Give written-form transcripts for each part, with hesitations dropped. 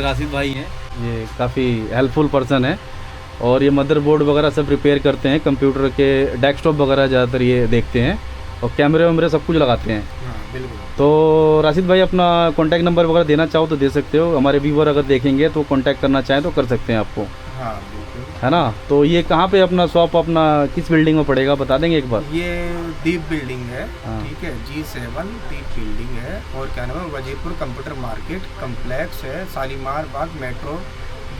राशिद भाई हैं, ये काफ़ी हेल्पफुल पर्सन है और ये मदरबोर्ड वगैरह सब रिपेयर करते हैं, कंप्यूटर के डेस्कटॉप वगैरह ज़्यादातर ये देखते हैं और कैमरे वैमरे सब कुछ लगाते हैं। हाँ बिल्कुल। तो राशिद भाई अपना कॉन्टैक्ट नंबर वगैरह देना चाहो तो दे सकते हो, हमारे व्यूवर अगर देखेंगे तो कॉन्टैक्ट करना चाहें तो कर सकते हैं आपको, हाँ बिल्कुल। है ना। तो ये कहाँ पे अपना शॉप अपना किस बिल्डिंग में पड़ेगा बता देंगे एक बार? ये दीप बिल्डिंग है, हाँ। ठीक है, G7 दीप बिल्डिंग है और क्या नाम है, वजीरपुर कंप्यूटर मार्केट कम्प्लेक्स है, शालीमार बाग मेट्रो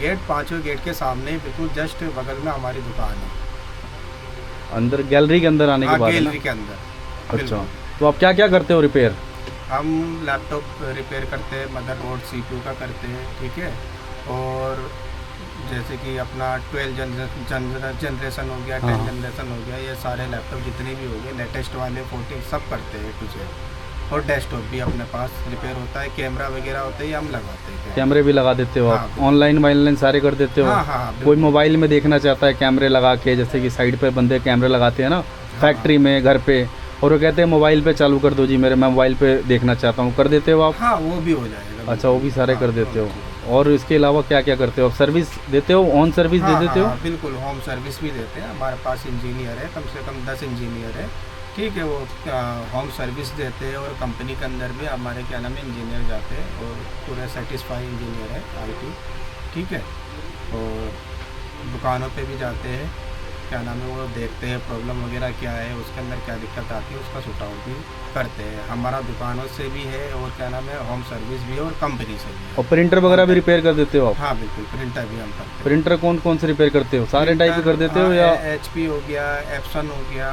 गेट, 5वें गेट के सामने बिल्कुल जस्ट बगल में हमारी दुकान है। अंदर गैलरी के अंदर आने के बाद है ना? गैलरी के अंदर। अच्छा, तो आप क्या क्या करते हो रिपेयर? हम लैपटॉप रिपेयर करते हैं, मदरबोर्ड CPU का करते हैं, ठीक है, और जैसे कि अपना 12 जनरेशन हो गया, 10 हाँ। जनरेशन हो गया, ये सारे लैपटॉप जितने भी हो गए लेटेस्ट वाले 14 सब करते हैं कुछ है। और डेस्कटॉप भी अपने पास रिपेयर होता है, कैमरा वगैरह होते हैं, हम लगाते हैं। कैमरे भी लगा देते हो आप? हाँ। ऑनलाइन वाइनलाइन सारे कर देते हो? हाँ हाँ कोई बिल्कुल। मोबाइल में देखना चाहता है कैमरे लगा के, जैसे कि साइड पे बंदे कैमरे लगाते हैं ना फैक्ट्री में, घर पे, और वो कहते हैं मोबाइल पे चालू कर दो जी मेरे, मैं मोबाइल पे देखना चाहता हूँ, कर देते हो आप? हाँ वो भी हो जाएगा। अच्छा, वो भी सारे हाँ, कर देते हो। हाँ, और इसके अलावा क्या क्या करते हो आप? सर्विस देते हो, ऑन सर्विस दे देते हो? हाँ, बिल्कुल होम सर्विस भी देते हैं, हमारे पास इंजीनियर है, कम से कम 10 इंजीनियर है, ठीक है, वो होम सर्विस देते हैं और कंपनी के अंदर भी हमारे क्या नाम है इंजीनियर जाते हैं और पूरे सेटिस्फाई इंजीनियर है IT, ठीक है, और दुकानों पे भी जाते हैं, क्या नाम है, वो देखते हैं प्रॉब्लम वगैरह क्या है, उसके अंदर क्या दिक्कत आती है, उसका सुटाव भी करते हैं। हमारा दुकानों से भी है और क्या नाम है होम सर्विस भी है और कंपनी से भी है। और प्रिंटर वगैरह भी रिपेयर कर देते हो आप? हाँ बिल्कुल, प्रिंटर भी हम करते हैं। प्रिंटर कौन कौन से रिपेयर करते हो? सारे टाइप के कर देते हो या? HP हो गया, एप्सन हो गया,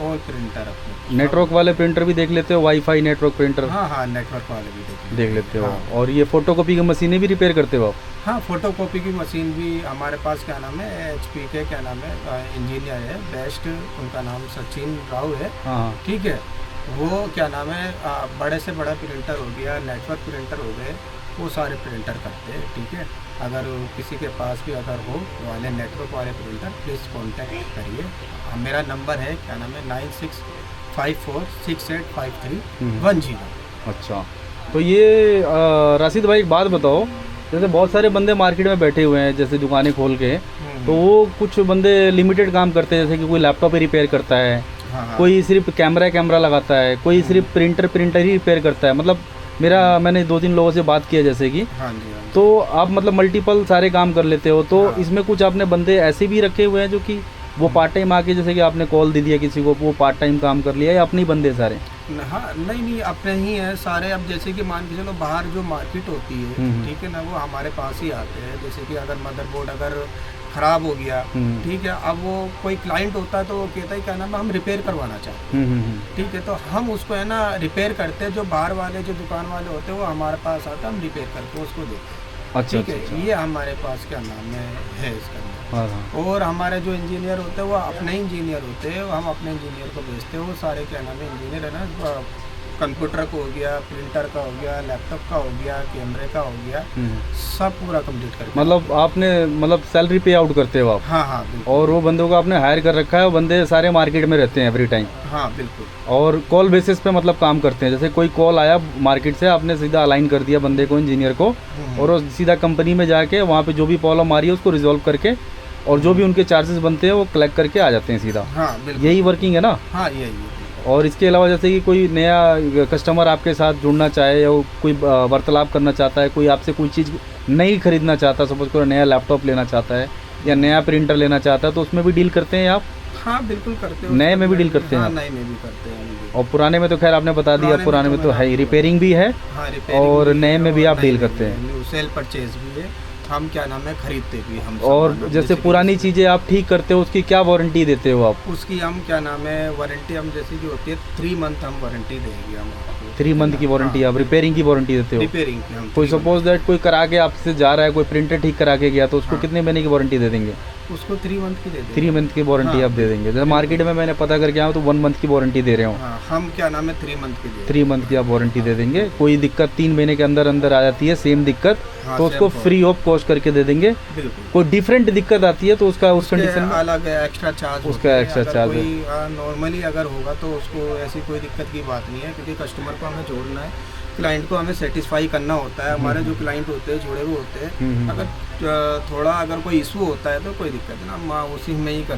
ऑल प्रिंटर अपने। नेटवर्क वाले प्रिंटर भी देख लेते हो? वाईफाई नेटवर्क प्रिंटर हाँ हाँ, नेटवर्क वाले भी देख लेते हो? हाँ। और ये फोटोकॉपी की मशीनें भी रिपेयर करते हो आप? हाँ, फोटोकॉपी की मशीन भी हमारे पास क्या नाम है HP के क्या नाम है इंजीनियर है बेस्ट, उनका नाम सचिन राव है, हाँ। ठीक है, वो क्या नाम है बड़े से बड़ा प्रिंटर हो गया, नेटवर्क प्रिंटर हो गए, वो सारे प्रिंटर करते हैं, ठीक है। अगर किसी के पास भी अगर हो वाले नेटवर्क वाले प्रिंटर प्लीज़ कांटेक्ट करिए। मेरा नंबर है क्या नाम है 9654685310। अच्छा, तो ये राशिद भाई एक बात बताओ, जैसे बहुत सारे बंदे मार्केट में बैठे हुए हैं जैसे दुकानें खोल के, तो वो कुछ बंदे लिमिटेड काम करते हैं, जैसे कि कोई लैपटॉप ही रिपेयर करता है, हाँ, कोई सिर्फ कैमरा लगाता है, कोई सिर्फ प्रिंटर ही रिपेयर करता है। मतलब मैंने 2-3 लोगों से बात किया जैसे कि, हाँ जी, हाँ जी। तो आप मतलब मल्टीपल सारे काम कर लेते हो, तो हाँ। इसमें कुछ आपने बंदे ऐसे भी रखे हुए हैं जो कि वो पार्ट टाइम आके, जैसे कि आपने कॉल दे दिया किसी को, वो पार्ट टाइम काम कर लिया, या अपने ही बंदे सारे? हाँ नहीं अपने ही हैं सारे। अब जैसे कि मान के चलो बाहर जो मार्केट होती है, ठीक है ना, वो हमारे पास ही आते हैं। जैसे कि अगर मदरबोर्ड अगर ख़राब हो गया, ठीक है, अब वो कोई क्लाइंट होता है तो वो कहता है क्या नाम है हम रिपेयर करवाना चाहते हैं, ठीक है, तो हम उसको है ना रिपेयर करते हैं। जो बाहर वाले जो दुकान वाले होते हैं वो हमारे पास आते हैं, हम रिपेयर करके उसको देते हैं। अच्छा, ठीक है, ये हमारे पास क्या नाम है इसका नाम। हाँ। और हमारे जो इंजीनियर होते हैं वो अपने इंजीनियर होते हैं, हम अपने इंजीनियर को भेजते हैं। वो सारे क्या नाम है इंजीनियर है ना, कंप्यूटर का हो गया, प्रिंटर का हो गया, लैपटॉप का हो गया, कैमरे का हो गया, सब पूरा कंप्लीट करके। मतलब आपने सैलरी पे आउट करते हो आप? हाँ हाँ बिल्कुल। और वो बंदों को आपने हायर कर रखा है, वो बंदे सारे मार्केट में रहते हैं एवरी टाइम? हाँ बिल्कुल। और कॉल बेसिस पे मतलब काम करते हैं, जैसे कोई कॉल आया मार्केट से, आपने सीधा अलाइन कर दिया बंदे को, इंजीनियर को, और वो सीधा कंपनी में जाके वहाँ पे जो भी प्रॉब्लम आ रही है उसको रिजॉल्व करके, और जो भी उनके चार्जेस बनते हैं वो कलेक्ट करके आ जाते हैं सीधा? हाँ बिल्कुल, यही वर्किंग है ना? हाँ यही। और इसके अलावा जैसे कि कोई नया कस्टमर आपके साथ जुड़ना चाहे, या कोई वार्तालाप करना चाहता है, कोई आपसे कोई चीज़ नहीं खरीदना चाहता, सपोज कोई नया लैपटॉप लेना चाहता है या नया प्रिंटर लेना चाहता है, तो उसमें भी डील करते हैं आप? हाँ बिल्कुल करते हैं। नए में भी डील करते हैं? हाँ, नए में भी करते हैं। और पुराने में तो खैर आपने बता दिया, पुराने में तो है ही, रिपेयरिंग भी है, हाँ, और नए में भी आप डील करते हैं? सेल परचेज भी है, हम क्या नाम है खरीदते भी हम। और जैसे पुरानी चीज़ें आप ठीक करते हो, उसकी क्या वारंटी देते हो आप? उसकी हम क्या नाम है वारंटी हम जैसे कि होती है 3 मंथ हम वारंटी देंगे हम आपको। 3 मंथ की वारंटी? आप रिपेयरिंग की वारंटी देते हो? रिपेयरिंग की हम। कोई सपोज दैट कोई करा के आपसे जा रहा है, कोई प्रिंटर ठीक करा के गया, तो उसको कितने महीने की वारंटी दे देंगे? उसको 3 मंथ की दे देंगे। 3 मंथ की वारंटी आप दे देंगे? जैसे मार्केट में मैंने पता करके आया तो 1 मंथ की वारंटी दे रहे हो, हम क्या नाम है 3 मंथ की दे 3 मंथ की आप वारंटी दे देंगे। कोई दिक्कत 3 महीने के अंदर अंदर आ जाती है सेम दिक्कत, तो उसको फ्री ऑफ कॉस्ट करके दे देंगे। कोई डिफरेंट दिक्कत आती है तो उसका उस कंडीशन में अलग एक्स्ट्रा चार्ज, उसका एक्स्ट्रा चार्ज है। नॉर्मली अगर होगा तो उसको ऐसी कोई दिक्कत की बात नहीं है, क्योंकि कस्टमर को हमें जोड़ना है। क्लाइंट को हमें सेटिस्फाई करना होता है। हमारे जो क्लाइंट होते हैं जुड़े हुए होते हैं, अगर थोड़ा अगर कोई इशू होता है तो कोई दिक्कत ना, हम उसी में ही कर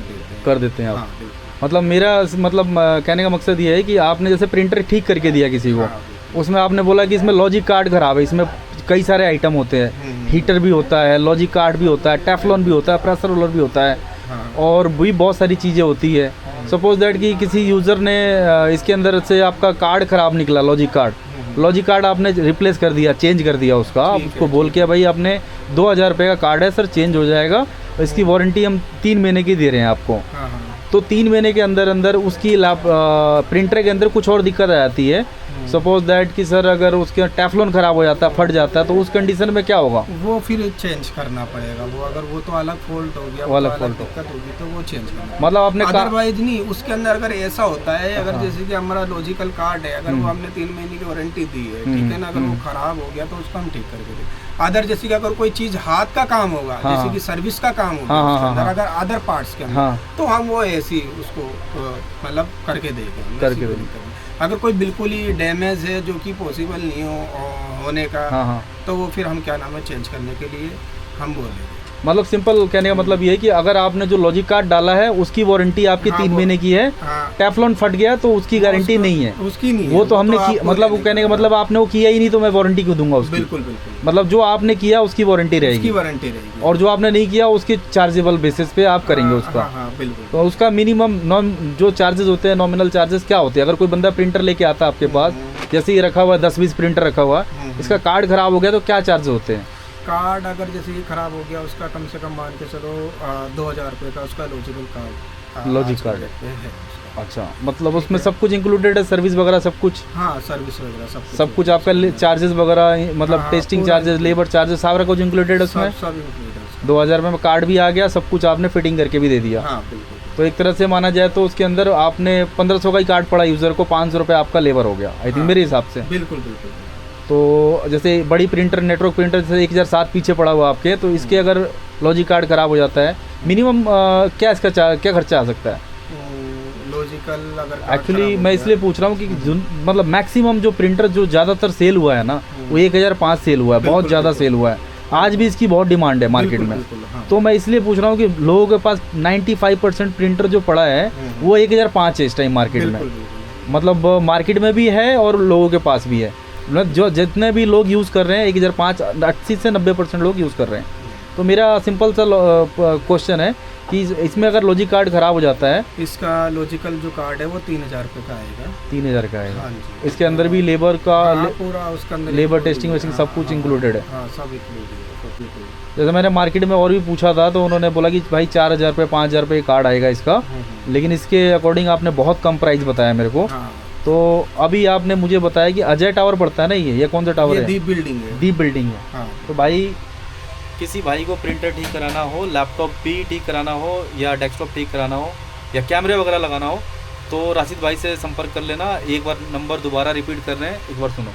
देते हैं आप। हाँ, बिल्कुल। मतलब मेरा मतलब कहने का मकसद ये है कि आपने जैसे प्रिंटर ठीक करके दिया किसी को, उसमें आपने बोला कि इसमें लॉजिक कार्ड खराब है, इसमें कई सारे आइटम होते हैं, हीटर भी होता है, लॉजिक कार्ड भी होता है, टेफ्लॉन भी होता है, प्रेशर रोलर भी होता है, और भी बहुत सारी चीज़ें होती है। सपोज दैट कि किसी यूज़र ने इसके अंदर से आपका कार्ड ख़राब निकला, लॉजिक कार्ड आपने रिप्लेस कर दिया, चेंज कर दिया उसका, आप उसको बोल के भाई आपने 2000 रुपये का कार्ड है सर, चेंज हो जाएगा, इसकी वारंटी हम 3 महीने की दे रहे हैं आपको। तो 3 महीने के अंदर अंदर उसकी प्रिंटर के अंदर कुछ और दिक्कत आ जाती है। सपोज दैट कि सर अगर उसके टेफ्लॉन ख़राब हो जाता है, फट जाता है, तो उस कंडीशन में क्या होगा? वो फिर चेंज करना पड़ेगा। वो अगर वो तो अलग फॉल्ट हो गया, वो अलग फॉल्ट दिक्कत होगी तो वो चेंज करना। मतलब आपने अदरवाइज नहीं, उसके अंदर अगर ऐसा होता है, अगर जैसे कि हमारा लॉजिकल कार्ड है, अगर वो हमने 3 महीने की वारंटी दी है, ठीक है ना, अगर वो खराब हो गया तो उसको हम ठीक करके दें। अदर जैसे कि अगर कोई चीज हाथ का काम होगा, जैसे कि सर्विस का काम होगा उसके अंदर, अगर अदर पार्ट्स के अंदर, तो हम वो ऐसी उसको मतलब करके देंगे। अगर कोई बिल्कुल ही डैमेज है जो कि पॉसिबल नहीं होने का, तो वो फिर हम क्या नाम है चेंज करने के लिए हम बोलेंगे। मतलब सिंपल कहने का मतलब ये है कि अगर आपने जो लॉजिक कार्ड डाला है उसकी वारंटी आपकी 3 महीने की है, टेफ्लॉन फट गया तो उसकी गारंटी नहीं है, उसकी नहीं वो तो हमने मतलब वो कहने का मतलब आपने वो किया ही नहीं तो मैं वारंटी क्यों दूंगा उसकी? बिल्कुल। मतलब जो आपने किया उसकी वारंटी रहेगी, और जो आपने नहीं किया उसके चार्जेबल बेसिस पे आप करेंगे उसका। बिल्कुल। तो उसका मिनिमम जो चार्जेस होते हैं, नॉमिनल चार्जेस क्या होते हैं? अगर कोई बंदा प्रिंटर लेके आता है आपके पास, जैसे ये रखा हुआ है 10-20 प्रिंटर रखा हुआ, इसका कार्ड खराब हो गया तो क्या चार्ज होते हैं? कार्ड अगर जैसे ये खराब हो गया, उसका कम से कम मान के चलो 2000 रुपये का उसका लॉजिक कार्ड है। अच्छा, मतलब उसमें सब कुछ इंक्लूडेड है, सर्विस वगैरह सब कुछ? हाँ, सर्विस वगैरह सब कुछ आपका चार्जेस वगैरह, मतलब टेस्टिंग चार्जेस, लेबर चार्जेस, सारा कुछ इंक्लूडेड है उसमें? सब इंक्लूडेड। 2000 में कार्ड भी आ गया, सब कुछ आपने फिटिंग करके भी दे दिया। हाँ, बिल्कुल। तो एक तरह से माना जाए तो उसके अंदर आपने 1500 का ही कार्ड पड़ा यूज़र को, 500 रुपये आपका लेबर हो गया, आई थिंक मेरे हिसाब से। बिल्कुल। तो जैसे बड़ी प्रिंटर, नेटवर्क प्रिंटर जैसे 1007 पीछे पड़ा हुआ आपके, तो इसके अगर लॉजिक कार्ड ख़राब हो जाता है, मिनिमम क्या इसका क्या खर्चा आ सकता है? लॉजिकल अगर एक्चुअली मैं इसलिए पूछ रहा हूँ कि मतलब मैक्सिमम जो प्रिंटर जो ज़्यादातर सेल हुआ है ना, वो 1005 सेल हुआ है, बहुत ज़्यादा सेल हुआ है, आज भी इसकी बहुत डिमांड है मार्केट में। तो मैं इसलिए पूछ रहा हूँ कि लोगों के पास 95% प्रिंटर जो पड़ा है वो 1005 है इस टाइम मार्केट में, मतलब मार्केट में भी है और लोगों के पास भी है। मतलब जो जितने भी लोग यूज़ कर रहे हैं 1005, 80 से 90% लोग यूज़ कर रहे हैं। तो मेरा सिंपल सा क्वेश्चन है कि इसमें अगर लॉजिक कार्ड ख़राब हो जाता है, इसका लॉजिकल जो कार्ड है वो 3000 रुपये का आएगा। 3000 का आएगा। इसके अंदर भी लेबर का पूरा उसका अंदर लेबर टेस्टिंग वेस्टिंग सब कुछ इंक्लूडेड है। हाँ, सब इंक्लूडेड है। जैसे मैंने मार्केट में और भी पूछा था तो उन्होंने बोला कि भाई 4000 रुपये 5000 रुपये कार्ड आएगा इसका, लेकिन इसके अकॉर्डिंग आपने बहुत कम प्राइस बताया मेरे को। तो अभी आपने मुझे बताया कि अजय टावर पड़ता है ना, ये कौन सा टावर है? दीप बिल्डिंग है। दीप बिल्डिंग है। हाँ। तो भाई किसी भाई को प्रिंटर ठीक कराना हो, लैपटॉप भी ठीक कराना हो, या डेस्कटॉप ठीक कराना हो, या कैमरे वगैरह लगाना हो, तो राशिद भाई से संपर्क कर लेना। एक बार नंबर दोबारा रिपीट कर रहे हैं, एक बार सुनो।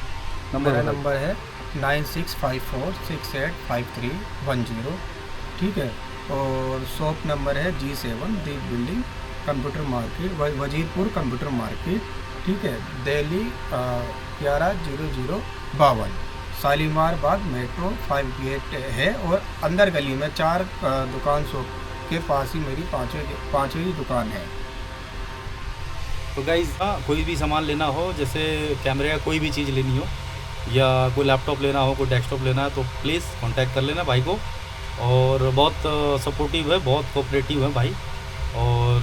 नंबर है 9654685310, ठीक है। और शॉप नंबर है G7 Deep building, computer market, Wazirpur computer market, ठीक है, दिल्ली 110052, शालीमार बाग मेट्रो 5 गेट है, और अंदर गली में 4 दुकान शॉप के पास ही मेरी पाँचवीं दुकान है। तो गाइस, कोई भी सामान लेना हो, जैसे कैमरे का कोई भी चीज़ लेनी हो, या कोई लैपटॉप लेना हो, कोई डेस्कटॉप लेना है, तो प्लीज़ कांटेक्ट कर लेना भाई को। और बहुत सपोर्टिव है, बहुत कोऑपरेटिव है भाई, और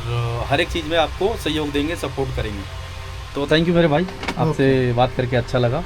हर एक चीज़ में आपको सहयोग देंगे, सपोर्ट करेंगे। तो थैंक यू मेरे भाई, आपसे बात करके अच्छा लगा।